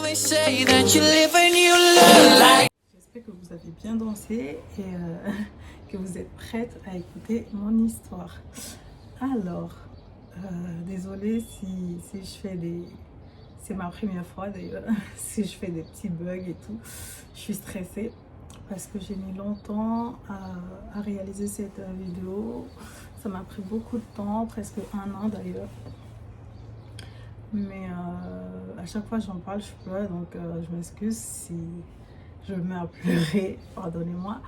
J'espère que vous avez bien dansé et que vous êtes prête à écouter mon histoire. Alors, désolée si je fais des... C'est ma première fois d'ailleurs, si je fais des petits bugs et tout. Je suis stressée parce que j'ai mis longtemps à réaliser cette vidéo. Ça m'a pris beaucoup de temps, presque 1 an d'ailleurs. Mais à chaque fois j'en parle, je pleure, donc je m'excuse si je me mets à pleurer, pardonnez-moi.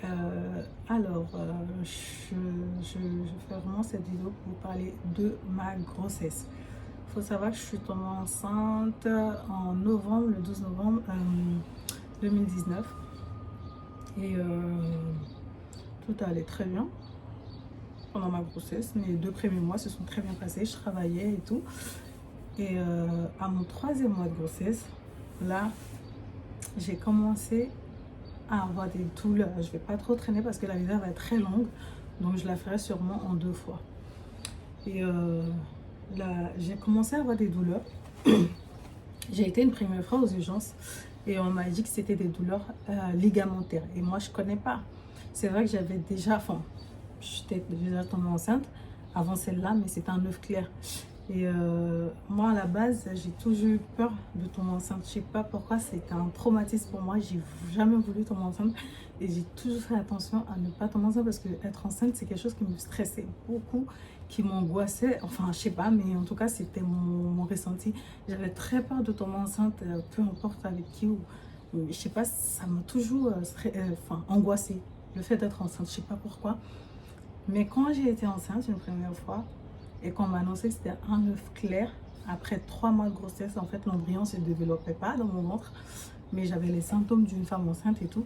Je fais vraiment cette vidéo pour vous parler de ma grossesse. Il faut savoir que je suis tombée enceinte en novembre, le 12 novembre 2019. Et tout allait très bien pendant ma grossesse. Mes 2 premiers mois se sont très bien passés, je travaillais et tout. Et à mon 3e mois de grossesse, là, j'ai commencé à avoir des douleurs. Je ne vais pas trop traîner parce que la vidéo va être très longue, donc je la ferai sûrement en 2 fois. Et là, j'ai commencé à avoir des douleurs. J'ai été une première fois aux urgences et on m'a dit que c'était des douleurs ligamentaires. Et moi, je ne connais pas. C'est vrai que j'avais déjà, enfin, j'étais déjà tombée enceinte avant celle-là, mais c'était un œuf clair. Et moi, à la base, j'ai toujours eu peur de tomber enceinte. Je ne sais pas pourquoi, c'était un traumatisme pour moi. J'ai jamais voulu tomber enceinte. Et j'ai toujours fait attention à ne pas tomber enceinte parce que être enceinte, c'est quelque chose qui me stressait beaucoup, qui m'angoissait. Enfin, je ne sais pas, mais en tout cas, c'était mon ressenti. J'avais très peur de tomber enceinte, peu importe avec qui. Je ne sais pas, ça m'a toujours angoissée, le fait d'être enceinte. Je ne sais pas pourquoi. Mais quand j'ai été enceinte une première fois, et qu'on m'a annoncé que c'était un œuf clair, après 3 mois de grossesse, en fait, l'embryon ne se développait pas dans mon ventre, mais j'avais les symptômes d'une femme enceinte et tout.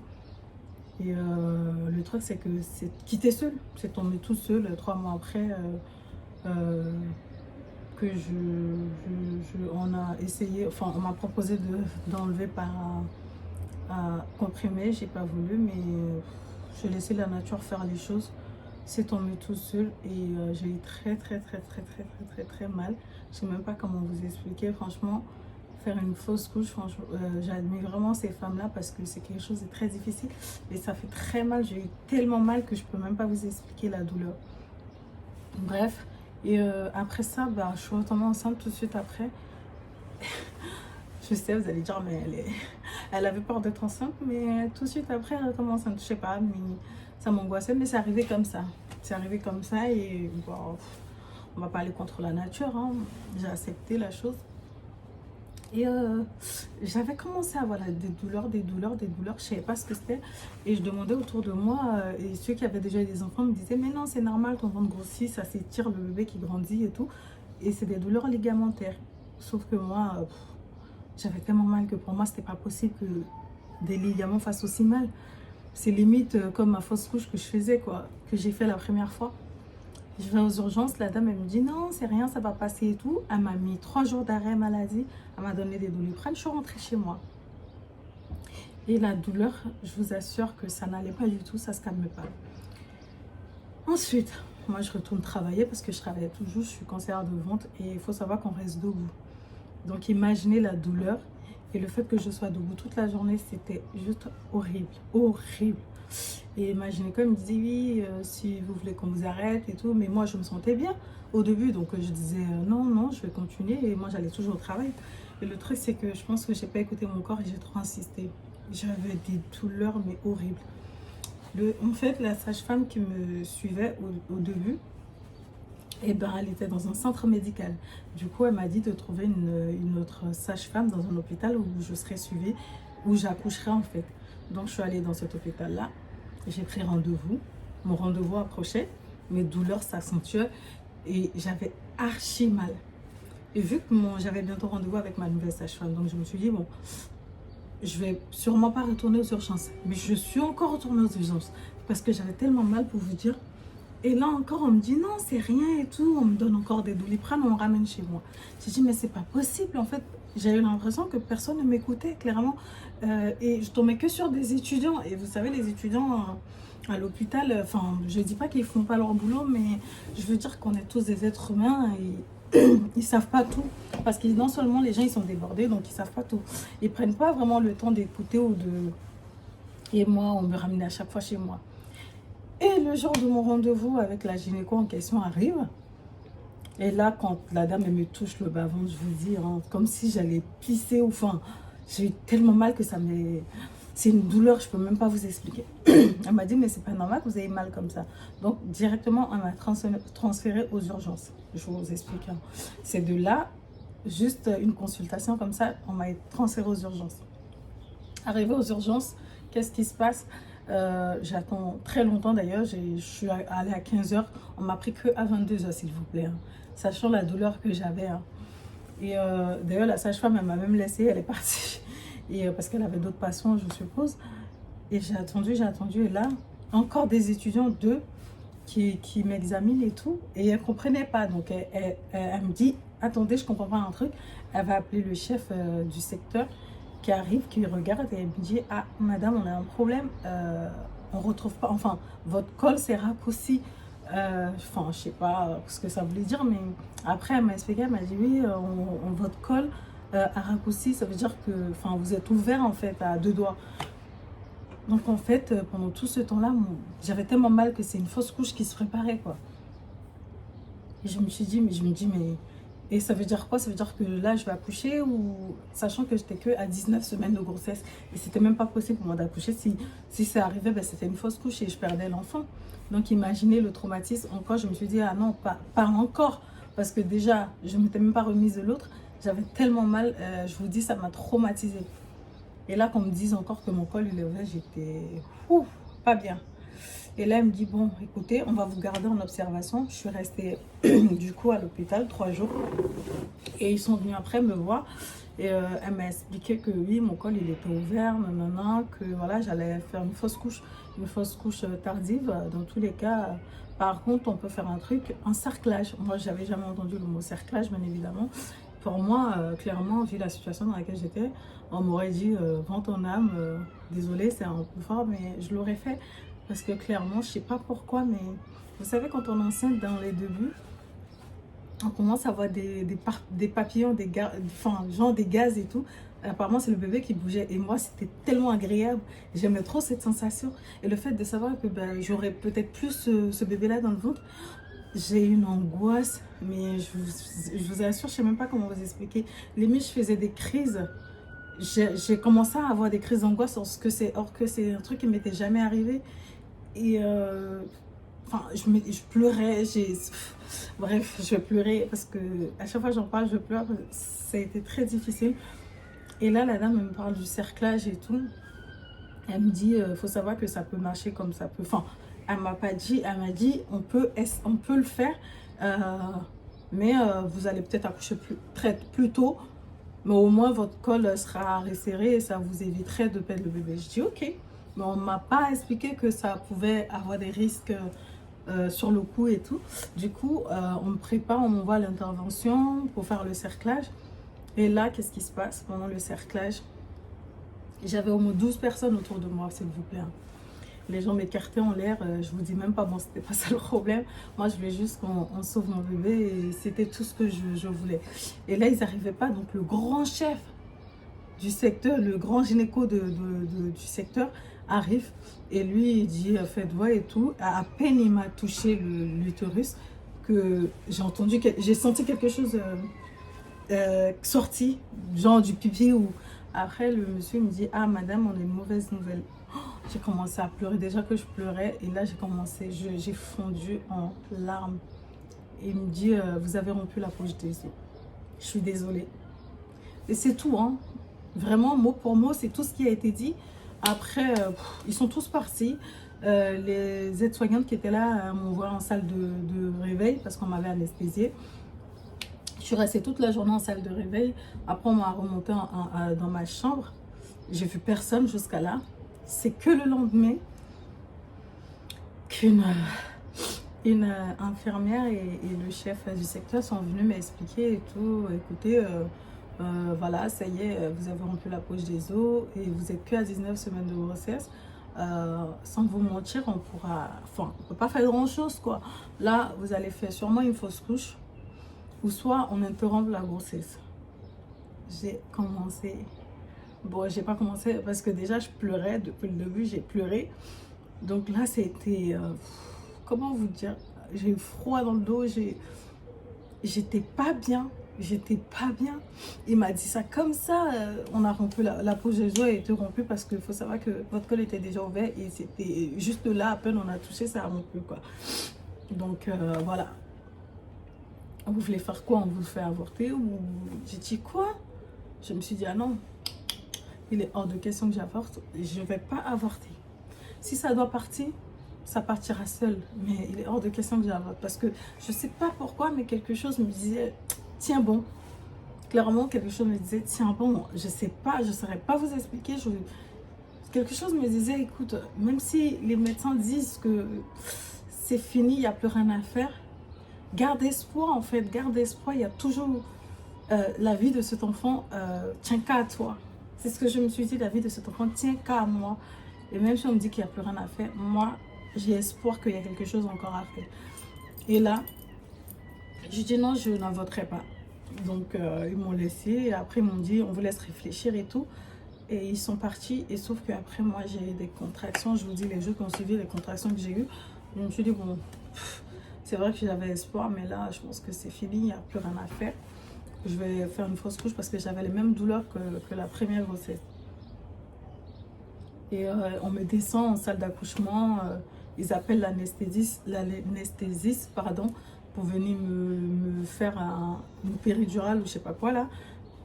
Et le truc, c'est que c'est quitté seul, c'est tombé tout seul 3 mois après que on a essayé, enfin, on m'a proposé d'enlever par comprimé, j'ai pas voulu, mais j'ai laissé la nature faire les choses. C'est tombé tout seul et j'ai eu très mal. Je sais même pas comment vous expliquer. Franchement, faire une fausse couche, franchement, j'admire vraiment ces femmes-là parce que c'est quelque chose de très difficile et ça fait très mal. J'ai eu tellement mal que je peux même pas vous expliquer la douleur. Bref, et après ça, bah, je suis retombée enceinte tout de suite après. Je sais, vous allez dire, mais elle avait peur d'être enceinte, mais tout de suite après, elle est tombée enceinte. Je sais pas, mais ça m'angoissait, mais c'est arrivé comme ça. C'est arrivé comme ça et bon, on va pas aller contre la nature, hein. J'ai accepté la chose. Et j'avais commencé à avoir des douleurs. Je savais pas ce que c'était. Et je demandais autour de moi, et ceux qui avaient déjà des enfants me disaient, mais non, c'est normal, ton ventre grossit, ça s'étire, le bébé qui grandit et tout. Et c'est des douleurs ligamentaires. Sauf que moi, j'avais tellement mal que pour moi, c'était pas possible que des ligaments fassent aussi mal. C'est limite comme ma fausse couche que je faisais, quoi, que j'ai fait la première fois. Je vais aux urgences, la dame, elle me dit non, c'est rien, ça va passer et tout. Elle m'a mis 3 jours d'arrêt maladie, elle m'a donné des Doliprane, je suis rentrée chez moi. Et la douleur, je vous assure que ça n'allait pas du tout, ça se calme pas. Ensuite, moi je retourne travailler parce que je travaillais toujours, je suis conseillère de vente et il faut savoir qu'on reste debout. Donc imaginez la douleur et le fait que je sois debout toute la journée, c'était juste horrible, horrible. Et imaginez comme il me disait oui, si vous voulez qu'on vous arrête et tout, mais moi je me sentais bien au début, donc je disais non, je vais continuer et moi j'allais toujours au travail. Et le truc c'est que je pense que j'ai pas écouté mon corps et j'ai trop insisté. J'avais des douleurs mais horribles. En fait, la sage-femme qui me suivait au début, et ben, elle était dans un centre médical. Du coup, elle m'a dit de trouver une autre sage-femme dans un hôpital où je serais suivie, où j'accoucherais en fait. Donc, je suis allée dans cet hôpital-là. J'ai pris rendez-vous. Mon rendez-vous approchait. Mes douleurs s'accentuaient et j'avais archi mal. Et vu que j'avais bientôt rendez-vous avec ma nouvelle sage-femme, donc je me suis dit, bon, je vais sûrement pas retourner aux urgences. Mais je suis encore retournée aux urgences parce que j'avais tellement mal pour vous dire. Et là encore, on me dit non, c'est rien et tout. On me donne encore des Doliprane, on me ramène chez moi. J'ai dit, mais c'est pas possible. En fait, j'ai eu l'impression que personne ne m'écoutait, clairement. Et je tombais que sur des étudiants. Et vous savez, les étudiants à l'hôpital, enfin, je dis pas qu'ils font pas leur boulot, mais je veux dire qu'on est tous des êtres humains et ils savent pas tout. Parce que non seulement les gens, ils sont débordés, donc ils savent pas tout. Ils prennent pas vraiment le temps d'écouter ou de... Et moi, on me ramenait à chaque fois chez moi. Et le jour de mon rendez-vous avec la gynéco en question arrive. Et là, quand la dame elle me touche le bas-ventre, je vous dis, hein, comme si j'allais pisser. Enfin, j'ai eu tellement mal que ça m'est... C'est une douleur, je ne peux même pas vous expliquer. Elle m'a dit, mais c'est pas normal que vous ayez mal comme ça. Donc, directement, on m'a transféré aux urgences. Je vous explique. Hein. C'est de là, juste une consultation comme ça, on m'a transféré aux urgences. Arrivé aux urgences, qu'est-ce qui se passe? J'attends très longtemps d'ailleurs. Je suis allée à 15 h. On m'a pris que à 22 h, s'il vous plaît. Hein. Sachant la douleur que j'avais. Hein. Et d'ailleurs, la sage-femme, elle m'a même laissée, elle est partie. Et parce qu'elle avait d'autres patients, je suppose. Et j'ai attendu. Et là, encore des étudiants, deux, qui m'examinent et tout. Et elle ne comprenait pas. Donc, elle me dit, attendez, je ne comprends pas un truc. Elle va appeler le chef du secteur qui arrive, qui regarde et elle me dit, ah, madame, on a un problème. On ne retrouve pas, enfin, votre col s'est raccourci. Enfin, je sais pas ce que ça voulait dire, mais après, elle m'a expliqué, elle m'a dit, oui, votre col a raccourci, ça veut dire que vous êtes ouvert en fait à deux doigts. Donc en fait, pendant tout ce temps-là, j'avais tellement mal que c'est une fausse couche qui se préparait, quoi. Et je me dis, mais... Et ça veut dire quoi? Ça veut dire que là, je vais accoucher ou... Sachant que j'étais que à 19 semaines de grossesse. Et c'était même pas possible pour moi d'accoucher. Si ça arrivait, ben, c'était une fausse couche et je perdais l'enfant. Donc imaginez le traumatisme. Encore, je me suis dit, ah non, pas encore. Parce que déjà, je ne m'étais même pas remise de l'autre. J'avais tellement mal, je vous dis, ça m'a traumatisée. Et là, qu'on me dise encore que mon col, il est ouvert, j'étais pas bien. Et là, elle me dit, bon, écoutez, on va vous garder en observation. Je suis restée du coup à l'hôpital 3 jours. Et ils sont venus après me voir. Et elle m'a expliqué que oui, mon col, il était ouvert, nanana, que voilà, j'allais faire une fausse couche tardive. Dans tous les cas, par contre, on peut faire un truc, un cerclage. Moi, j'avais jamais entendu le mot cerclage, bien évidemment. Pour moi, clairement, vu la situation dans laquelle j'étais, on m'aurait dit, vends ton âme, désolé, c'est un peu fort, mais je l'aurais fait. Parce que clairement, je sais pas pourquoi, mais vous savez, quand on est enceinte dans les débuts, on commence à avoir des papillons, genre des gaz et tout. Apparemment, c'est le bébé qui bougeait. Et moi, c'était tellement agréable. J'aimais trop cette sensation. Et le fait de savoir que ben, j'aurais peut-être plus ce bébé-là dans le ventre, j'ai une angoisse. Mais je vous assure, je sais même pas comment vous expliquer. Limite, je faisais des crises. J'ai commencé à avoir des crises d'angoisse or que c'est un truc qui m'était jamais arrivé. Et je pleurais, bref, je pleurais parce que à chaque fois que j'en parle, je pleure. Ça a été très difficile. Et là, la dame elle me parle du cerclage et tout. Elle me dit, faut savoir que ça peut marcher comme ça peut. Enfin, elle m'a pas dit, elle m'a dit, on peut le faire, mais vous allez peut-être accoucher plus tôt. Mais au moins, votre col sera resserré et ça vous éviterait de perdre le bébé. Je dis, ok. Mais on ne m'a pas expliqué que ça pouvait avoir des risques sur le coup et tout. Du coup, on me prépare, on m'envoie à l'intervention pour faire le cerclage. Et là, qu'est-ce qui se passe pendant le cerclage? J'avais au moins 12 personnes autour de moi, s'il vous plaît. Les gens m'écartaient en l'air, je vous dis même pas, bon, c'était pas ça le problème. Moi, je voulais juste qu'on sauve mon bébé et c'était tout ce que je voulais. Et là, ils n'arrivaient pas, donc le grand chef du secteur, le grand gynéco du secteur arrive et lui, il dit, faites voir et tout. À peine il m'a touché l'utérus que j'ai senti quelque chose sorti, genre du pipi ou... Après, le monsieur me dit, ah madame, on a une mauvaise nouvelle. J'ai commencé à pleurer, déjà que je pleurais. Et là, j'ai fondu en larmes. Et il me dit, vous avez rompu la poche des os. Je suis désolée. Et c'est tout, hein. Vraiment, mot pour mot, c'est tout ce qui a été dit. Après, ils sont tous partis. Les aides-soignantes qui étaient là m'ont envoyé en salle de réveil parce qu'on m'avait anesthésiée. Je suis restée toute la journée en salle de réveil. Après, on m'a remonté dans ma chambre. J'ai vu personne jusqu'à là. C'est que le lendemain qu'une infirmière et le chef du secteur sont venus m'expliquer et tout. Écoutez, voilà, ça y est, vous avez rompu la poche des os et vous êtes que à 19 semaines de grossesse. Sans vous mentir, on peut pas faire grand chose, quoi. Là, vous allez faire sûrement une fausse couche ou soit on interrompt la grossesse. j'ai commencé. Bon, j'ai pas commencé parce que déjà je pleurais depuis le début, j'ai pleuré. Donc là, c'était, comment vous dire, j'ai froid dans le dos, j'étais pas bien. J'étais pas bien. Il m'a dit ça comme ça. On a rompu la pause de joie a été rompue parce qu'il faut savoir que votre col était déjà ouvert et c'était juste là, à peine on a touché, ça a rompu quoi. Donc voilà. Vous voulez faire quoi? On vous fait avorter? Ou j'ai dit quoi? Je me suis dit ah non, il est hors de question que j'avorte. Je vais pas avorter. Si ça doit partir, ça partira seul. Mais il est hors de question que j'avorte parce que je sais pas pourquoi, mais quelque chose me disait tiens bon. Clairement, quelque chose me disait tiens bon. Je sais pas, je saurais pas vous expliquer. Quelque chose me disait écoute, même si les médecins disent que c'est fini, il n'y a plus rien à faire, garde espoir en fait, garde espoir. Il y a toujours la vie de cet enfant tient qu'à toi. C'est ce que je me suis dit, la vie de cet enfant tient qu'à moi. Et même si on me dit qu'il n'y a plus rien à faire, moi, j'ai espoir qu'il y a quelque chose encore à faire. Et là, je dis non, je n'avorterai pas. Donc, ils m'ont laissé. Et après, ils m'ont dit, on vous laisse réfléchir et tout. Et ils sont partis. Et sauf qu'après, moi, j'ai eu des contractions. Je vous dis, les jours qui ont suivi, les contractions que j'ai eues, je me suis dit, bon, c'est vrai que j'avais espoir, mais là, je pense que c'est fini, il n'y a plus rien à faire. Je vais faire une fausse couche parce que j'avais les mêmes douleurs que la première grossesse. Et on me descend en salle d'accouchement. Ils appellent l'anesthésiste, pardon, pour venir me faire une péridurale ou je sais pas quoi là,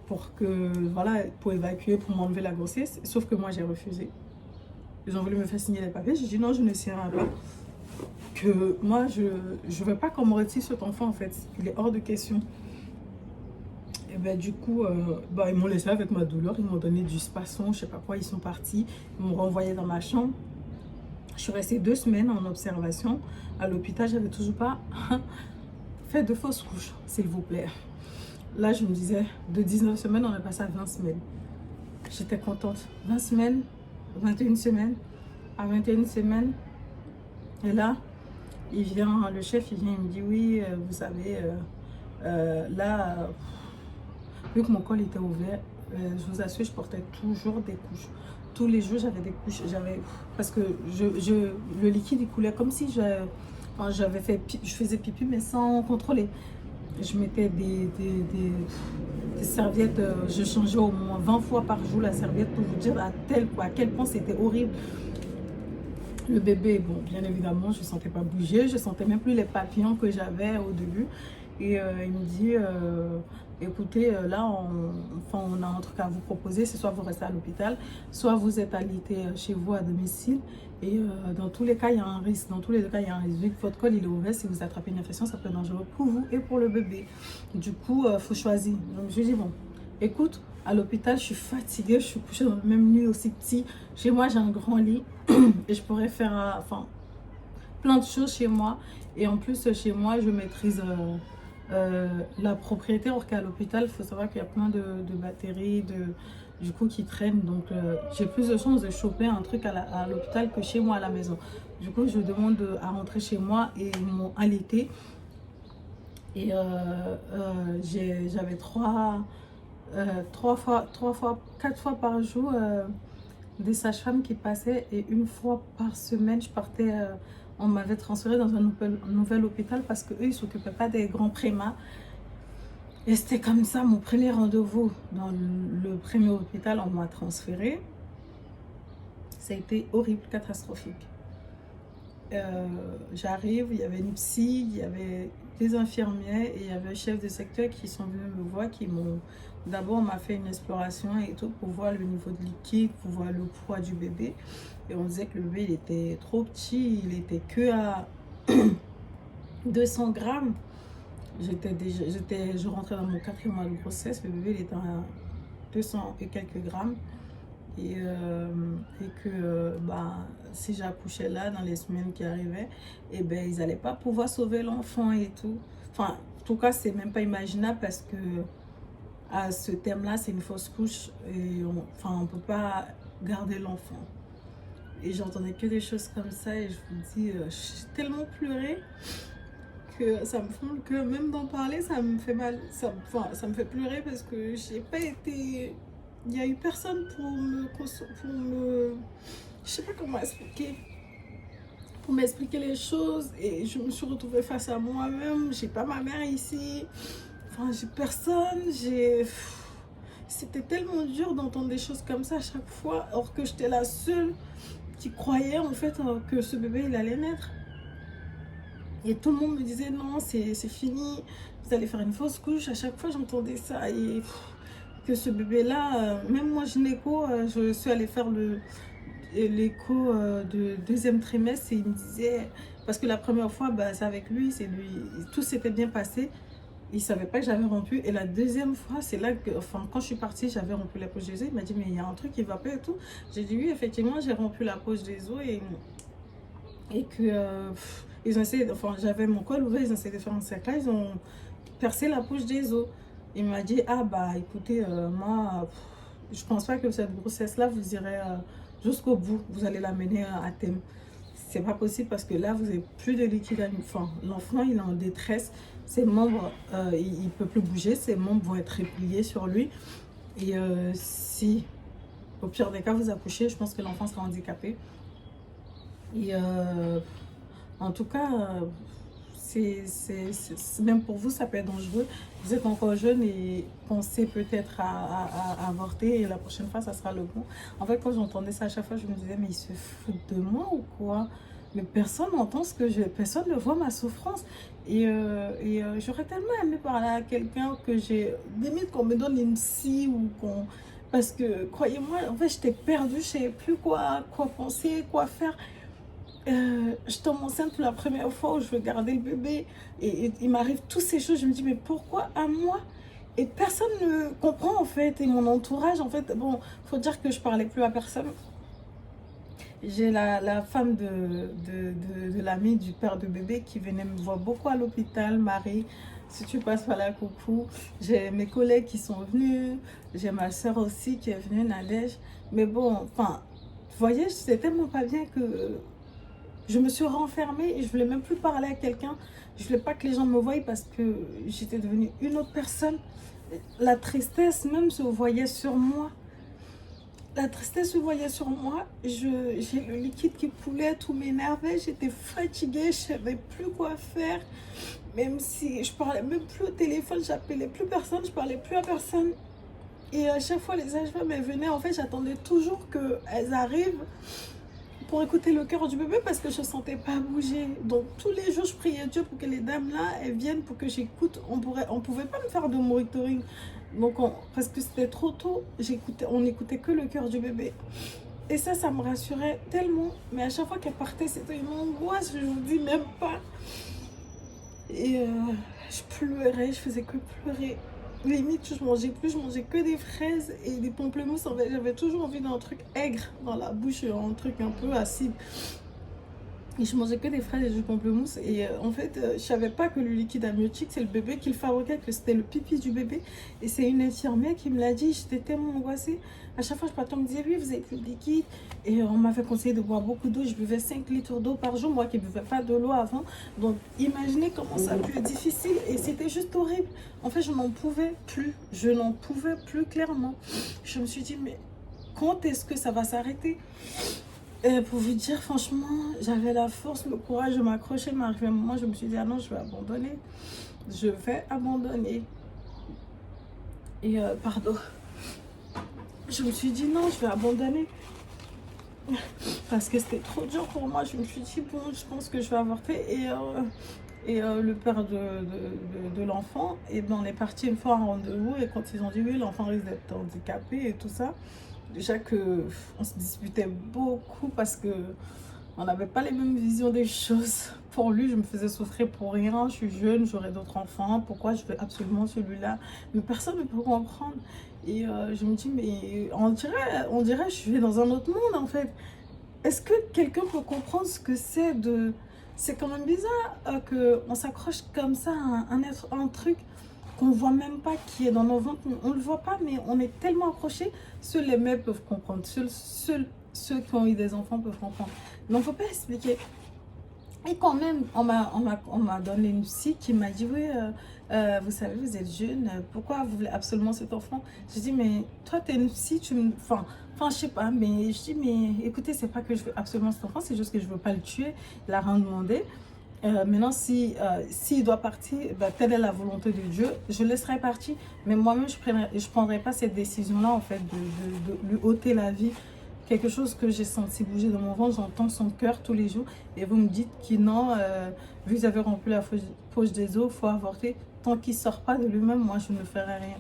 pour que voilà, pour évacuer, pour m'enlever la grossesse. Sauf que moi j'ai refusé. Ils ont voulu me faire signer les papiers. J'ai dit non, je ne signerai pas. Que moi je veux pas qu'on me retire cet enfant en fait. Il est hors de question. Et ben du coup, ils m'ont laissé avec ma douleur, ils m'ont donné du spasson, je sais pas quoi, ils sont partis, ils m'ont renvoyé dans ma chambre. Je suis restée 2 semaines en observation. À l'hôpital, j'avais toujours pas fait de fausse couche, s'il vous plaît. Là, je me disais, de 19 semaines, on est passé à 20 semaines. J'étais contente. 20 semaines, 21 semaines, à 21 semaines. Et là, il vient, le chef, il vient, il me dit, oui, vous savez, là... vu que mon col était ouvert, je vous assure, je portais toujours des couches. Tous les jours, j'avais des couches. Parce que le liquide, il coulait comme si je faisais pipi, mais sans contrôler. Je mettais des serviettes, je changeais au moins 20 fois par jour la serviette pour vous dire à quel point c'était horrible. Le bébé, bon, bien évidemment, je ne sentais pas bouger, je ne sentais même plus les papillons que j'avais au début. Et il me dit, écoutez, là, on a un truc à vous proposer, c'est soit vous restez à l'hôpital, soit vous êtes alité chez vous à domicile. Et dans tous les cas, il y a un risque. Dans tous les cas, il y a un risque. Vu que votre col il est ouvert, si vous attrapez une infection, ça peut être dangereux pour vous et pour le bébé. Du coup, il faut choisir. Donc, je lui dis, bon, écoute, à l'hôpital, je suis fatiguée, je suis couchée dans le même lit aussi petit. Chez moi, j'ai un grand lit et je pourrais faire plein de choses chez moi. Et en plus, chez moi, je maîtrise la propriété. Alors qu'à l'hôpital, il faut savoir qu'il y a plein de batteries du coup qui traînent. Donc, j'ai plus de chances de choper un truc à l'hôpital que chez moi à la maison. Du coup, je demande à rentrer chez moi et ils m'ont alité. Et j'avais 4 fois par jour des sages-femmes qui passaient et une fois par semaine, je partais, on m'avait transféré dans un nouvel hôpital parce qu'eux, ils ne s'occupaient pas des grands prémas. Et c'était comme ça, mon premier rendez-vous dans le premier hôpital, on m'a transféré. Ça a été horrible, catastrophique. J'arrive, il y avait une psy, il y avait des infirmières et il y avait un chef de secteur qui sont venus me voir, qui m'ont... D'abord, on m'a fait une exploration et tout pour voir le niveau de liquide, pour voir le poids du bébé. Et on disait que le bébé, il était trop petit, il était que à 200 grammes. Je rentrais dans mon 4e mois de grossesse, le bébé, il était à 200 et quelques grammes. Et que si j'accouchais là dans les semaines qui arrivaient, et ils n'allaient pas pouvoir sauver l'enfant et tout. Enfin, en tout cas, c'est même pas imaginable parce que à ce thème-là, c'est une fausse couche et on peut pas garder l'enfant. Et j'entendais que des choses comme ça et je vous dis, j'ai tellement pleuré que ça me fend le cœur. Même d'en parler, ça me fait mal. Enfin, ça me fait pleurer parce que j'ai pas été... Il n'y a eu personne pour me... Je sais pas comment expliquer. Pour m'expliquer les choses. Et je me suis retrouvée face à moi-même. J'ai pas ma mère ici. Enfin, j'ai personne. C'était tellement dur d'entendre des choses comme ça à chaque fois. Or que j'étais la seule qui croyait en fait que ce bébé il allait naître. Et tout le monde me disait non, c'est fini, vous allez faire une fausse couche. À chaque fois j'entendais ça. Et que ce bébé là, même moi gynéco, je suis allée faire l'écho de deuxième trimestre et il me disait, parce que la première fois bah, c'est avec lui, c'est lui, tout s'était bien passé. Il savait pas que j'avais rompu. Et la deuxième fois, c'est là que, enfin, quand je suis partie, j'avais rompu la poche des os. Il m'a dit, mais il y a un truc qui va pas et tout. J'ai dit, oui, effectivement, j'ai rompu la poche des os et que, ils ont essayé, enfin, j'avais mon col ouvert, ils ont essayé de faire un cercle, ils ont percé la poche des os. Il m'a dit, ah bah, écoutez, moi, je pense pas que cette grossesse-là, vous irez jusqu'au bout. Vous allez la mener à terme. C'est pas possible parce que là, vous n'avez plus de liquide à l'enfant. L'enfant, il est en détresse. Ses membres, il ne peut plus bouger. Ses membres vont être repliés sur lui. Et si, au pire des cas, vous accouchez, je pense que l'enfant sera handicapé. Et en tout cas, même pour vous, ça peut être dangereux. Vous êtes encore jeune et pensez peut-être à avorter et la prochaine fois, ça sera le bon. En fait, quand j'entendais ça à chaque fois, je me disais, mais ils se foutent de moi ou quoi? Mais personne n'entend ce que personne ne voit ma souffrance. Et j'aurais tellement aimé parler à quelqu'un que j'ai, limite qu'on me donne une scie ou qu'on... Parce que, croyez-moi, en fait, j'étais perdue, je ne savais plus quoi penser, quoi faire. Je tombe enceinte pour la première fois où je veux garder le bébé et il m'arrive toutes ces choses. Je me dis mais pourquoi à moi? Et personne ne comprend en fait. Et mon entourage en fait, bon, faut dire que je parlais plus à personne. J'ai la femme de l'amie du père de bébé qui venait me voir beaucoup à l'hôpital, Marie. Si tu passes par là, coucou. J'ai mes collègues qui sont venus. J'ai ma soeur aussi qui est venue, Nadège. Mais bon, enfin, vous voyez, c'est tellement pas bien que je me suis renfermée et je voulais même plus parler à quelqu'un. Je voulais pas que les gens me voient parce que j'étais devenue une autre personne. La tristesse même se voyait sur moi. La tristesse se voyait sur moi. J'ai le liquide qui coulait, tout m'énervait. J'étais fatiguée, je savais plus quoi faire. Même si je parlais même plus au téléphone, j'appelais plus personne, je parlais plus à personne. Et à chaque fois, les sages-femmes venaient. En fait, j'attendais toujours qu'elles arrivent pour écouter le cœur du bébé parce que je ne sentais pas bouger. Donc tous les jours je priais Dieu pour que les dames là elles viennent pour que j'écoute. On pouvait pas me faire de monitoring donc parce que c'était trop tôt. On n'écoutait que le cœur du bébé et ça me rassurait tellement. Mais à chaque fois qu'elle partait c'était une angoisse, je vous dis même pas. Et je pleurais, je faisais que pleurer. Limite, je mangeais plus, je mangeais que des fraises et des pamplemousses. En fait, j'avais toujours envie d'un truc aigre dans la bouche, un truc un peu acide. Et je mangeais que des fraises et du pamplemousse. Et en fait, je savais pas que le liquide amniotique, c'est le bébé qui le fabriquait, que c'était le pipi du bébé. Et c'est une infirmière qui me l'a dit. J'étais tellement angoissée. À chaque fois, je partais, on me disait, oui, vous avez plus de liquide. Et on m'avait conseillé de boire beaucoup d'eau. Je buvais 5 litres d'eau par jour, moi qui ne buvais pas de l'eau avant. Donc, imaginez comment ça a pu être difficile. Et c'était juste horrible. En fait, je n'en pouvais plus. Je n'en pouvais plus clairement. Je me suis dit, mais quand est-ce que ça va s'arrêter? Et pour vous dire, franchement, j'avais la force, le courage de m'accrocher, mais arrivé un moment, je me suis dit, ah non, je vais abandonner. Je vais abandonner. Et pardon. Je me suis dit, non, je vais abandonner. Parce que c'était trop dur pour moi. Je me suis dit, bon, je pense que je vais avorter. Et le père de l'enfant, et ben, on est parti une fois à un rendez-vous. Et quand ils ont dit, oui, l'enfant risque d'être handicapé et tout ça, déjà que on se disputait beaucoup parce que on n'avait pas les mêmes visions des choses. Pour lui, je me faisais souffrir pour rien. Je suis jeune, j'aurai d'autres enfants. Pourquoi je veux absolument celui-là? Mais personne ne peut comprendre. Et je me dis, mais on dirait que je suis dans un autre monde en fait. Est-ce que quelqu'un peut comprendre ce que c'est de... C'est quand même bizarre qu'on s'accroche comme ça à un truc qu'on voit même pas qui est dans nos ventres. On le voit pas, mais on est tellement accrochés. Seuls les mères peuvent comprendre. Seuls ceux qui ont eu des enfants peuvent comprendre. Mais on ne faut pas expliquer. Et quand même, on m'a donné une psy qui m'a dit, oui, vous savez, vous êtes jeune, pourquoi vous voulez absolument cet enfant? J'ai dit, mais toi, tu es une psy, tu me... Enfin, je sais pas, mais je dis, mais écoutez, c'est pas que je veux absolument cet enfant, c'est juste que je veux pas le tuer, il a rien demandé. Maintenant, si, s'il doit partir, ben, telle est la volonté de Dieu, je laisserai partir. Mais moi-même, je prendrai pas cette décision-là, en fait, de lui ôter la vie. Quelque chose que j'ai senti bouger dans mon ventre, j'entends son cœur tous les jours. Et vous me dites que non, vu que vous avez rempli la poche des os, il faut avorter. Tant qu'il ne sort pas de lui-même, moi, je ne ferai rien.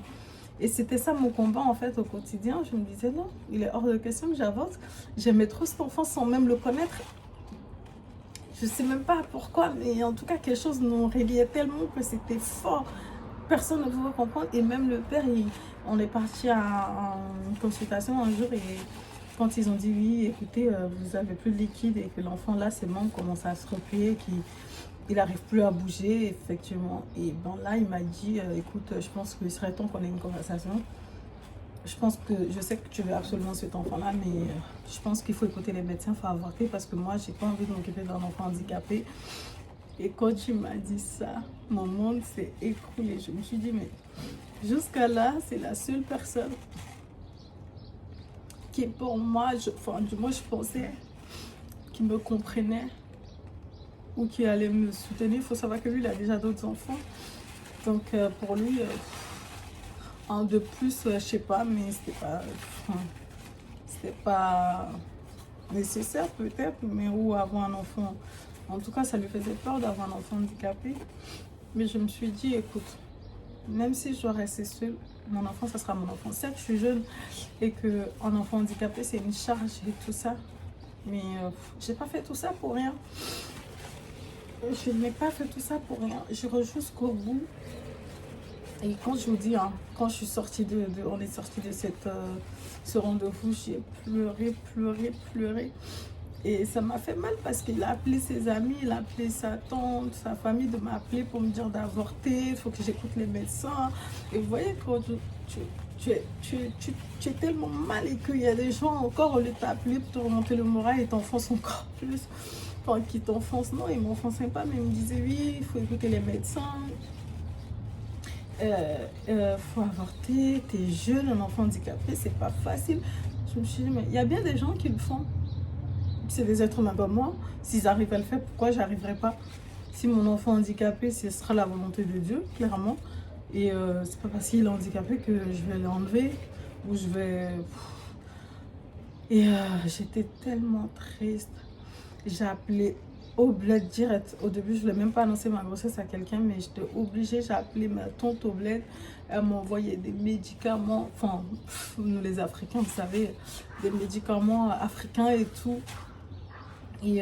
Et c'était ça mon combat, en fait, au quotidien. Je me disais, non, il est hors de question que j'avorte. J'aimais trop cet enfant sans même le connaître. Je ne sais même pas pourquoi, mais en tout cas, quelque chose nous reliait tellement que c'était fort. Personne ne pouvait comprendre. Et même le père, on est parti en consultation un jour et quand ils ont dit oui, écoutez, vous avez plus de liquide et que l'enfant là, ses membres commencent à se replier, qu'il n'arrive plus à bouger, effectivement. Et ben là, il m'a dit, écoute, je pense qu'il serait temps qu'on ait une conversation. Je sais que tu veux absolument cet enfant-là, mais je pense qu'il faut écouter les médecins, il faut avorter parce que moi, j'ai pas envie de m'occuper d'un enfant handicapé. Et quand tu m'as dit ça, mon monde s'est écroulé. Je me suis dit, mais jusqu'à là, c'est la seule personne qui, pour moi, enfin, du moins, je pensais, qui me comprenait ou qui allait me soutenir. Il faut savoir que lui, il a déjà d'autres enfants. Donc, pour lui, un de plus, je sais pas, mais c'était pas nécessaire peut-être, mais ou avoir un enfant. En tout cas, ça lui faisait peur d'avoir un enfant handicapé. Mais je me suis dit, écoute, même si je dois rester seule, mon enfant, ça sera mon enfant. Certes, je suis jeune et qu'un enfant handicapé, c'est une charge et tout ça. Mais j'ai pas fait tout ça pour rien. Je n'ai pas fait tout ça pour rien. J'irai jusqu'au bout. Et quand je vous dis, hein, quand je suis sortie on est sorti de ce rendez-vous, j'ai pleuré, pleuré, pleuré. Et ça m'a fait mal parce qu'il a appelé ses amis, il a appelé sa tante, sa famille de m'appeler pour me dire d'avorter, il faut que j'écoute les médecins. Et vous voyez, quand tu es tellement mal et qu'il y a des gens encore, au lieu de t'appeler pour te remonter le moral, ils t'enfoncent encore plus. Enfin, qui t'enfoncent, non, ils m'enfonçaient pas, mais ils me disaient oui, il faut écouter les médecins. Faut avorter, t'es jeune, un enfant handicapé, c'est pas facile. Je me suis dit, mais il y a bien des gens qui le font. C'est des êtres humains comme moi. S'ils arrivent à le faire, pourquoi j'arriverai pas? Si mon enfant handicapé, ce sera la volonté de Dieu, clairement. Et c'est pas parce qu'il est handicapé que je vais l'enlever ou je vais... Et j'étais tellement triste. J'ai appelé au bled direct. Au début, je voulais même pas annoncer ma grossesse à quelqu'un, mais j'étais obligée. J'ai appelé ma tante au bled. Elle m'a envoyé des médicaments. Enfin, nous les Africains, vous savez, des médicaments africains et tout. Et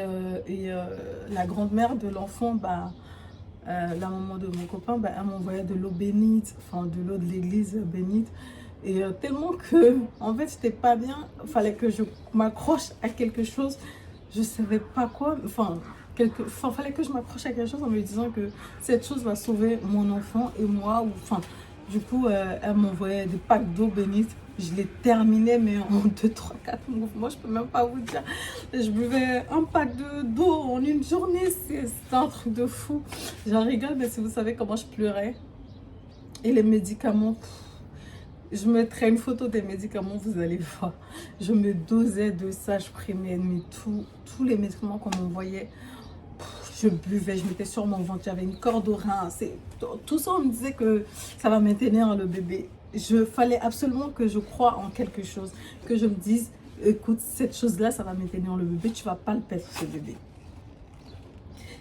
la grand-mère de l'enfant, bah, la maman de mon copain, bah, elle m'envoyait de l'eau bénite, enfin de l'eau de l'église bénite. Et tellement que, en fait, c'était pas bien. Il fallait que je m'accroche à quelque chose. Je savais pas quoi. Enfin, fallait que je m'accroche à quelque chose en me disant que cette chose va sauver mon enfant et moi. Enfin, du coup, elle m'envoyait des packs d'eau bénite. Je les terminais, mais en 2, 3, 4 mouvements. Je peux même pas vous dire. Je buvais un pack d'eau en une journée. C'est un truc de fou. J'en rigole, mais si vous savez comment je pleurais. Et les médicaments... Je mettrai une photo des médicaments, vous allez voir. Je me dosais de ça, je prenais tous les médicaments qu'on m'envoyait. Je buvais, je mettais sur mon ventre, j'avais une corde au rein. Tout ça, on me disait que ça va maintenir le bébé. Fallait absolument que je croie en quelque chose. Que je me dise, écoute, cette chose-là, ça va maintenir le bébé. Tu ne vas pas le perdre, ce bébé.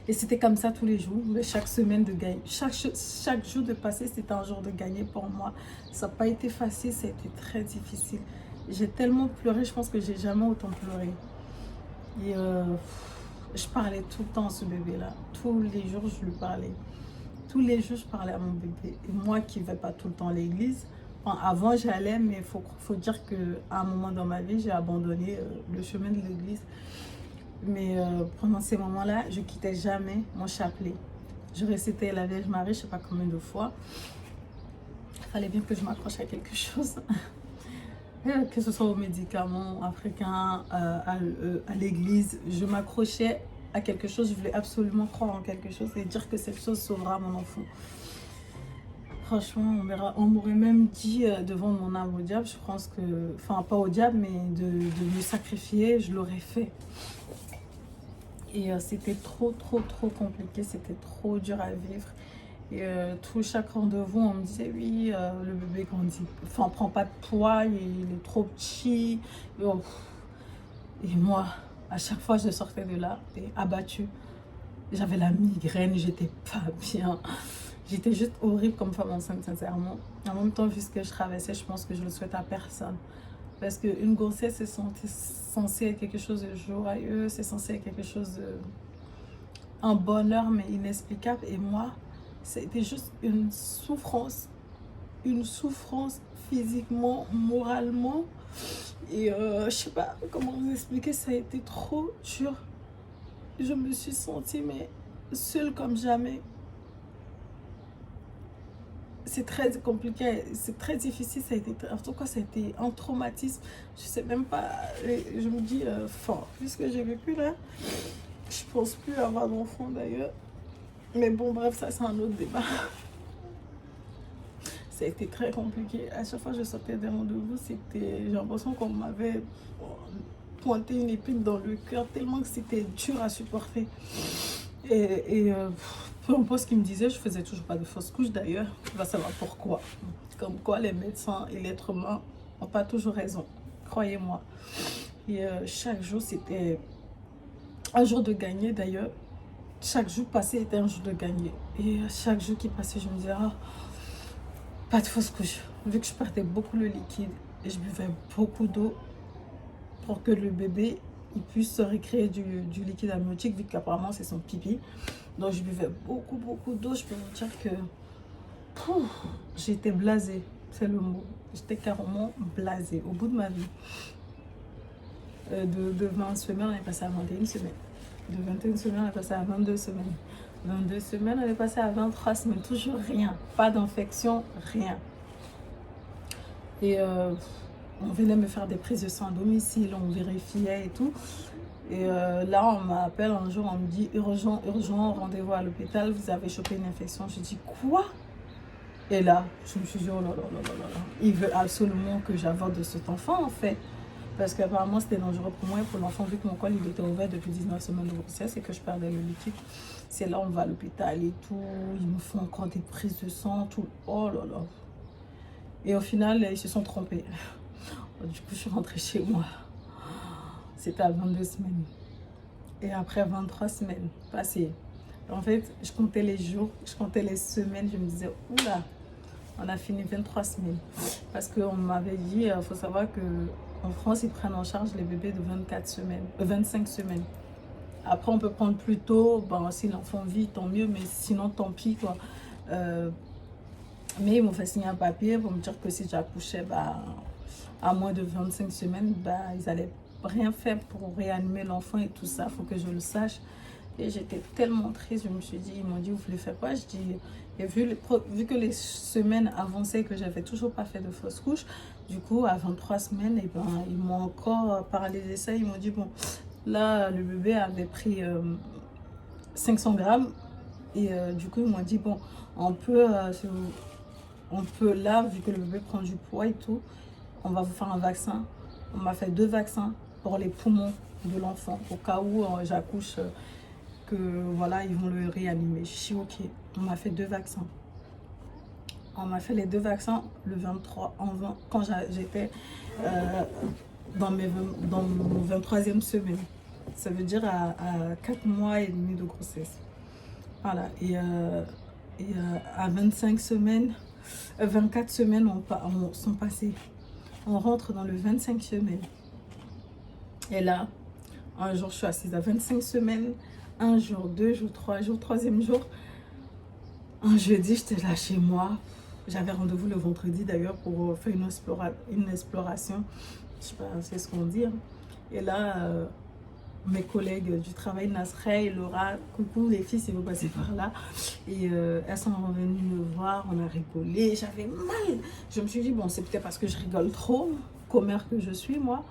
Et c'était comme ça tous les jours, chaque semaine de gagner. Chaque jour de passer, c'était un jour de gagner pour moi. Ça n'a pas été facile, ça a été très difficile. J'ai tellement pleuré, je pense que j'ai jamais autant pleuré. Et je parlais tout le temps à ce bébé-là. Tous les jours, je lui parlais. Tous les jours, je parlais à mon bébé. Et moi qui ne vais pas tout le temps à l'église, enfin, avant j'allais, mais il faut dire qu'à un moment dans ma vie, j'ai abandonné le chemin de l'église. Mais pendant ces moments-là, je quittais jamais mon chapelet. Je récitais la Vierge Marie, je ne sais pas combien de fois. Il fallait bien que je m'accroche à quelque chose. Que ce soit aux médicaments africains, à l'église, je m'accrochais à quelque chose, je voulais absolument croire en quelque chose et dire que cette chose sauvera mon enfant. Franchement, on m'aurait même dit devant mon âme au diable, je pense que, enfin pas au diable, mais de me sacrifier, je l'aurais fait. Et c'était trop compliqué, c'était trop dur à vivre. Et chaque rendez-vous, on me disait oui, le bébé grandit, enfin prend pas de poids, il est trop petit. Et moi, à chaque fois, je sortais de là, abattue. J'avais la migraine, j'étais pas bien. J'étais juste horrible comme femme enceinte, sincèrement. En même temps, vu ce que je traversais, je pense que je le souhaite à personne. Parce qu'une grossesse, c'est censé être quelque chose de joyeux, c'est censé être quelque chose de... un bonheur, mais inexplicable. Et moi, c'était juste une souffrance physiquement, moralement. Et je sais pas comment vous expliquer, ça a été trop dur. Je me suis sentie mais seule comme jamais. C'est très compliqué, c'est très difficile, ça a été, en tout cas ça a été un traumatisme. Je sais même pas, je me dis, puisque j'ai vécu là, je pense plus avoir d'enfant d'ailleurs. Mais bon, bref, ça c'est un autre débat. Ça a été très compliqué. À chaque fois que je sortais des rendez-vous, j'ai l'impression qu'on m'avait pointé une épine dans le cœur, tellement que c'était dur à supporter. Et peu importe ce qu'ils me disaient, je faisais toujours pas de fausse couche d'ailleurs. On va savoir pourquoi. Comme quoi les médecins et l'être humain n'ont pas toujours raison, croyez-moi. Et chaque jour, c'était un jour de gagner d'ailleurs. Chaque jour passé était un jour de gagner. Et chaque jour qui passait, je me disais, ah, pas de fausse couche. Vu que je perdais beaucoup le liquide et je buvais beaucoup d'eau pour que le bébé il puisse se récréer du liquide amniotique, vu qu'apparemment c'est son pipi. Donc je buvais beaucoup d'eau. Je peux vous dire que j'étais blasée, c'est le mot. J'étais carrément blasée au bout de ma vie. De 20 semaines, on est passé à 21 semaines. De 21 semaines, on est passé à 22 semaines. 22 semaines, on est passé à 23 semaines. Toujours rien. Pas d'infection, rien. Et on venait me faire des prises de sang à domicile, on vérifiait et tout. Et là, on m'appelle un jour, on me dit urgent, rendez-vous à l'hôpital, vous avez chopé une infection. Je dis quoi? Et là, je me suis dit, oh là là là là là, il veut absolument que j'avorte de cet enfant en fait. Parce qu'apparemment, c'était dangereux pour moi et pour l'enfant, vu que mon col il était ouvert depuis 19 semaines de grossesse et que je perdais le liquide. C'est là, on va à l'hôpital et tout, ils me font encore des prises de sang, tout. Oh là là. Et au final, ils se sont trompés. Du coup, je suis rentrée chez moi. C'était à 22 semaines. Et après 23 semaines passées, en fait, je comptais les jours, je comptais les semaines. Je me disais, oula, on a fini 23 semaines. Parce qu'on m'avait dit, il faut savoir qu'en France, ils prennent en charge les bébés de 24 semaines, 25 semaines. Après, on peut prendre plus tôt. Bon, si l'enfant vit, tant mieux, mais sinon, tant pis, quoi. Mais ils m'ont fait signer un papier pour me dire que si j'accouchais à moins de 25 semaines, ils allaient rien faire pour réanimer l'enfant et tout ça, il faut que je le sache. Et j'étais tellement triste, je me suis dit, ils m'ont dit, vous ne le faites pas. Je dis, et vu que les semaines avançaient, que j'avais toujours pas fait de fausse couche, du coup, à 23 semaines, ils m'ont encore paralysé ça. Ils m'ont dit, bon, là, le bébé avait pris 500 grammes. Et du coup, ils m'ont dit, bon, on peut, là, vu que le bébé prend du poids et tout, on va vous faire un vaccin. On m'a fait 2 vaccins pour les poumons de l'enfant, au cas où j'accouche, que voilà, ils vont le réanimer. Je suis ok. On m'a fait 2 vaccins. On m'a fait les 2 vaccins le 23, quand j'étais dans mon 23e semaine. Ça veut dire à 4 mois et demi de grossesse. Voilà. Et à 25 semaines, 24 semaines sont passées. On rentre dans le 25 semaines. Et là, un jour, je suis assise à 25 semaines. Un jour, 2 jours, 3 jours, 3e jour. Un jeudi, j'étais là chez moi. J'avais rendez-vous le vendredi d'ailleurs pour faire une exploration. Je sais pas, c'est ce qu'on dit. Hein. Et là, mes collègues du travail, Nasra et Laura, coucou les filles si vous passez par là. Et elles sont venues me voir, on a rigolé, j'avais mal. Je me suis dit, bon, c'est peut-être parce que je rigole trop, commère que je suis moi.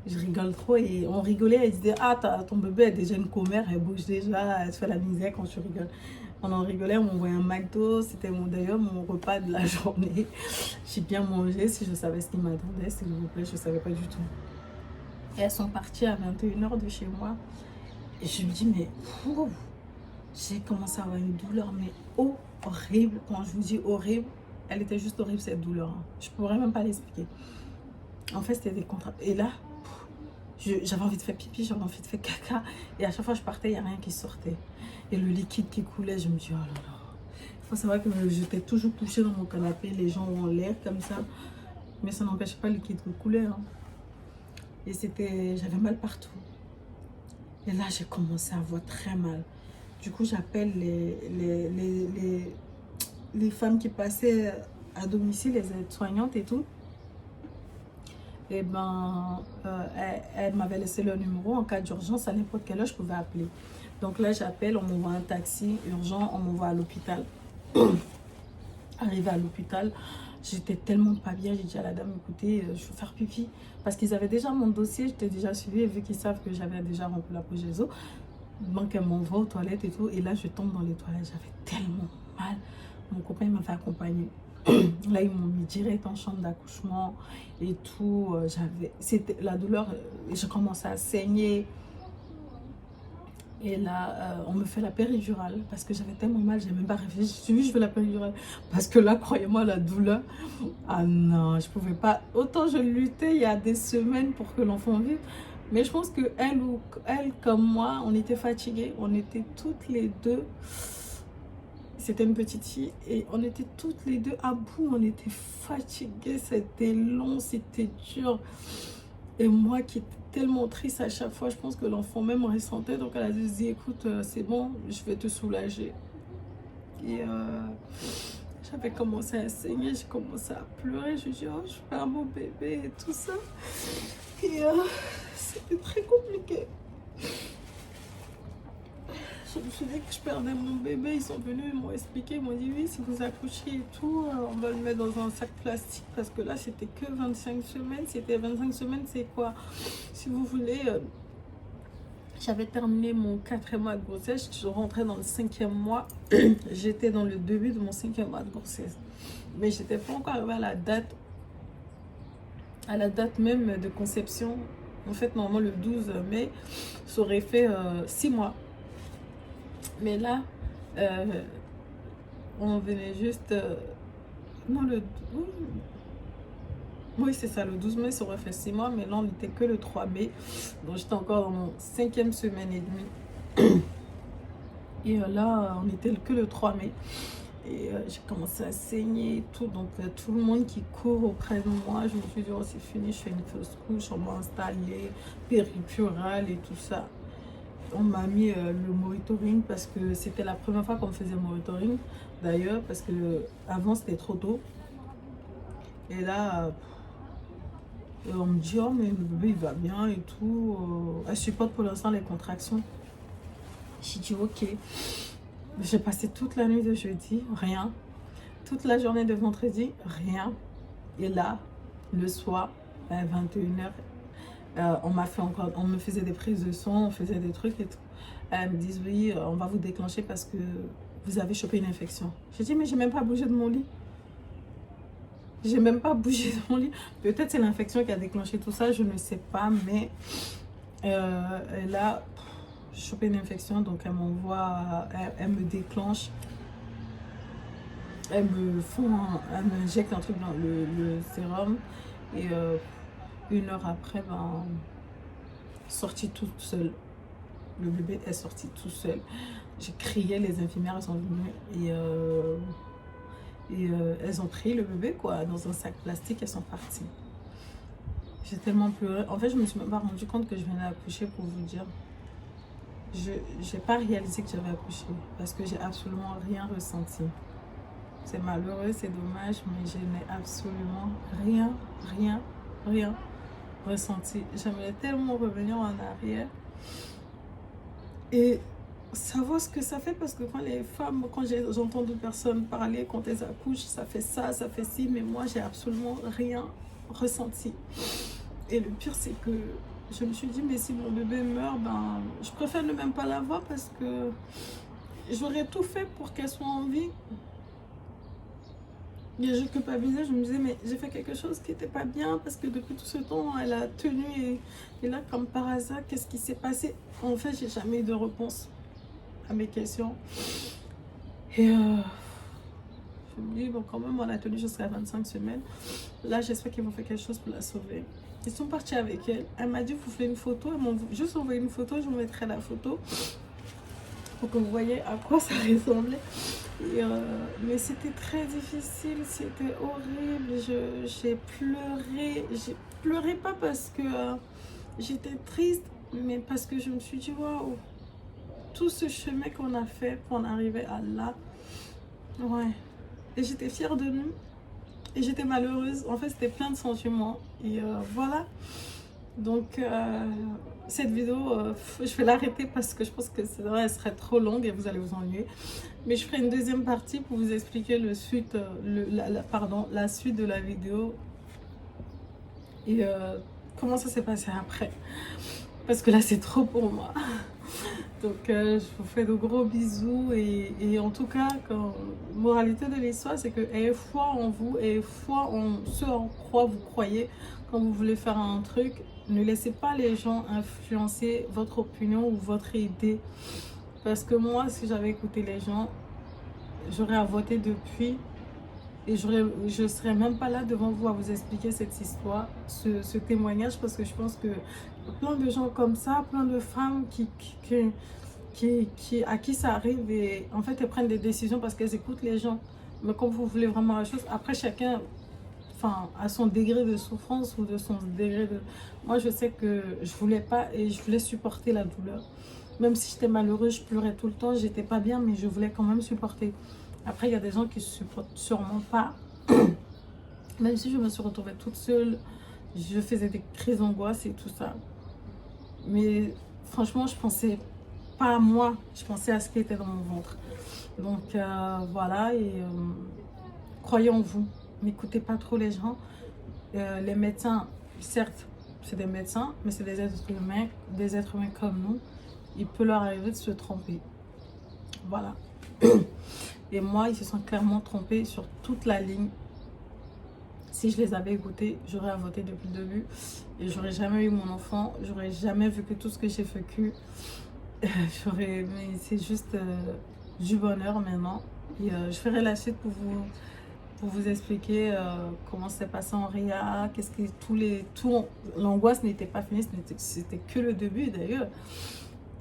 Je rigole trop et on rigolait. Elle disait, ah, ton bébé a déjà une commère, elle bouge déjà, elle se fait la misère quand tu rigoles. On en rigolait, on m'envoyait un McDo, c'était d'ailleurs mon repas de la journée. J'ai bien mangé, si je savais ce qui m'attendait, s'il vous plaît, je ne savais pas du tout. Et elles sont parties à 21h de chez moi. Et je me dis, mais j'ai commencé à avoir une douleur, mais horrible. Quand je vous dis horrible, elle était juste horrible cette douleur. Hein. Je ne pourrais même pas l'expliquer. En fait, c'était des contrats. Et là, j'avais envie de faire pipi, j'avais envie de faire caca. Et à chaque fois que je partais, il n'y a rien qui sortait. Et le liquide qui coulait, je me dis, oh là là. Il faut savoir que j'étais toujours couchée dans mon canapé, les gens ont l'air comme ça. Mais ça n'empêchait pas le liquide de couler. Hein. Et j'avais mal partout. Et là, j'ai commencé à avoir très mal. Du coup, j'appelle les femmes qui passaient à domicile, les aides-soignantes et tout. Et ben, elle m'avait laissé leur numéro. En cas d'urgence, à n'importe quelle heure, je pouvais appeler. Donc là, j'appelle, on m'envoie un taxi urgent, on m'envoie à l'hôpital. Arrivé à l'hôpital, j'étais tellement pas bien. J'ai dit à la dame, écoutez, je veux faire pipi. Parce qu'ils avaient déjà mon dossier, j'étais déjà suivie. Et vu qu'ils savent que j'avais déjà rempli la poche des os, donc elle m'envoie aux toilettes et tout. Et là, je tombe dans les toilettes. J'avais tellement mal. Mon copain m'avait accompagné. Là, ils m'ont mis direct en chambre d'accouchement et tout. C'était la douleur. Je commençais à saigner. Et là, on me fait la péridurale parce que j'avais tellement mal, j'ai même pas réfléchi. Je suis dit, je veux la péridurale parce que là, croyez-moi, la douleur. Ah non, je pouvais pas. Autant je luttais il y a des semaines pour que l'enfant vive. Mais je pense que elle comme moi, on était fatigués. On était toutes les deux. C'était une petite fille et on était toutes les deux à bout. On était fatigués. C'était long, c'était dur. Et moi qui étais tellement triste à chaque fois, je pense que l'enfant même ressentait. Donc elle a dit, écoute, c'est bon, je vais te soulager. Et j'avais commencé à saigner, j'ai commencé à pleurer. Je dis, oh, je fais un beau bébé et tout ça. Et c'était très compliqué. Je me suis dit que je perdais mon bébé. Ils sont venus, ils m'ont expliqué, ils m'ont dit oui, si vous accouchez et tout, on va le mettre dans un sac plastique parce que là c'était que 25 semaines. C'était 25 semaines, c'est quoi? Si vous voulez, j'avais terminé mon 4e mois de grossesse, je rentrais dans le 5e mois. J'étais dans le début de mon 5e mois de grossesse. Mais j'étais pas encore arrivée à la date même de conception. En fait, normalement le 12 mai, ça aurait fait 6 mois. Mais là, on venait juste... non, oui, c'est ça, le 12 mai, ça aurait fait 6 mois, mais là, on n'était que le 3 mai. Donc, j'étais encore dans mon 5e semaine et demie. Et là, on n'était que le 3 mai. Et j'ai commencé à saigner et tout. Donc, tout le monde qui court auprès de moi, je me suis dit, oh, c'est fini, je fais une fausse couche, on m'a installé, péridurale et tout ça. On m'a mis le monitoring parce que c'était la première fois qu'on me faisait le monitoring. D'ailleurs, parce que avant c'était trop tôt. Et là, on me dit, oh, mais le bébé il va bien et tout. Elle supporte pour l'instant les contractions. J'ai dit, ok. J'ai passé toute la nuit de jeudi, rien. Toute la journée de vendredi, rien. Et là, le soir, à 21h, on me faisait des prises de son, on faisait des trucs et tout. Elles me disent, oui, on va vous déclencher parce que vous avez chopé une infection. J'ai dit, mais j'ai même pas bougé de mon lit. J'ai même pas bougé de mon lit. Peut-être c'est l'infection qui a déclenché tout ça, je ne sais pas. Mais là, j'ai chopé une infection, donc elle m'envoie, elle me déclenche. Elle m'injecte un truc dans le sérum. Et 1 heure après, ben, sortie toute seule. Le bébé est sorti tout seul. J'ai crié, les infirmières elles sont venues et elles ont pris le bébé quoi dans un sac plastique, elles sont parties. J'ai tellement pleuré. En fait, je me suis même pas rendu compte que je venais d'accoucher pour vous dire. Je n'ai pas réalisé que j'avais accouché parce que j'ai absolument rien ressenti. C'est malheureux, c'est dommage, mais je n'ai absolument rien ressenti. J'aimerais tellement revenir en arrière et savoir ce que ça fait, parce que quand les femmes, quand j'entends d'autres personnes parler, quand elles accouchent, ça fait ça, ça fait ci, mais moi j'ai absolument rien ressenti. Et le pire c'est que je me suis dit, mais si mon bébé meurt, ben, je préfère ne même pas la voir parce que j'aurais tout fait pour qu'elle soit en vie. Et je culpabilisais, je me disais, mais j'ai fait quelque chose qui n'était pas bien parce que depuis tout ce temps, elle a tenu et là, comme par hasard, qu'est-ce qui s'est passé? En fait, j'ai jamais eu de réponse à mes questions. Et je me dis, bon, quand même, on a tenu jusqu'à 25 semaines. Là, j'espère qu'ils vont faire quelque chose pour la sauver. Ils sont partis avec elle. Elle m'a dit, vous faites une photo. Ils m'ont juste envoyé une photo. Je vous mettrai la photo pour que vous voyez à quoi ça ressemblait. Et mais c'était très difficile, c'était horrible. J'ai pleuré. J'ai pleuré pas parce que j'étais triste, mais parce que je me suis dit, waouh, tout ce chemin qu'on a fait pour en arriver à là. Ouais. Et j'étais fière de nous. Et j'étais malheureuse. En fait, c'était plein de sentiments. Et voilà. Donc, cette vidéo, je vais l'arrêter parce que je pense que elle serait trop longue et vous allez vous ennuyer. Mais je ferai une deuxième partie pour vous expliquer la suite de la vidéo. Et comment ça s'est passé après. Parce que là, c'est trop pour moi. Donc, je vous fais de gros bisous. Et en tout cas, moralité de l'histoire, c'est que ayez foi en vous, ayez foi en ce en quoi vous croyez quand vous voulez faire un truc. Ne laissez pas les gens influencer votre opinion ou votre idée. Parce que moi, si j'avais écouté les gens, j'aurais à voter depuis. Et je ne serais même pas là devant vous à vous expliquer cette histoire, ce témoignage, parce que je pense que plein de gens comme ça, plein de femmes à qui ça arrive et en fait elles prennent des décisions parce qu'elles écoutent les gens. Mais comme vous voulez vraiment la chose, après chacun à son degré de souffrance ou de son degré de... Moi je sais que je voulais pas et je voulais supporter la douleur. Même si j'étais malheureuse, je pleurais tout le temps, j'étais pas bien, mais je voulais quand même supporter. Après, il y a des gens qui ne supportent sûrement pas. Même si je me suis retrouvée toute seule, je faisais des crises d'angoisse et tout ça. Mais franchement, je pensais pas à moi, je pensais à ce qui était dans mon ventre. Donc voilà, et croyez en vous. N'écoutez pas trop les gens. Les médecins, certes, c'est des médecins, mais c'est des êtres humains comme nous. Il peut leur arriver de se tromper. Voilà. Et moi, ils se sont clairement trompés sur toute la ligne. Si je les avais écoutés, j'aurais voté depuis le début. Et j'aurais jamais eu mon enfant. J'aurais jamais vécu tout ce que j'ai vécu. Mais c'est juste du bonheur maintenant. Et je ferai la suite pour vous expliquer comment c'est passé en RIA. Qu'est-ce que l'angoisse n'était pas finie. C'était que le début d'ailleurs.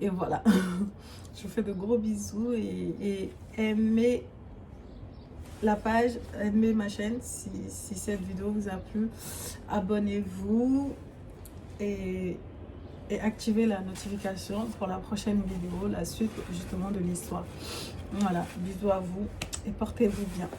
Et voilà. Je vous fais de gros bisous et aimez la page, aimez ma chaîne si cette vidéo vous a plu. Abonnez-vous et activez la notification pour la prochaine vidéo, la suite justement de l'histoire. Voilà, bisous à vous et portez-vous bien.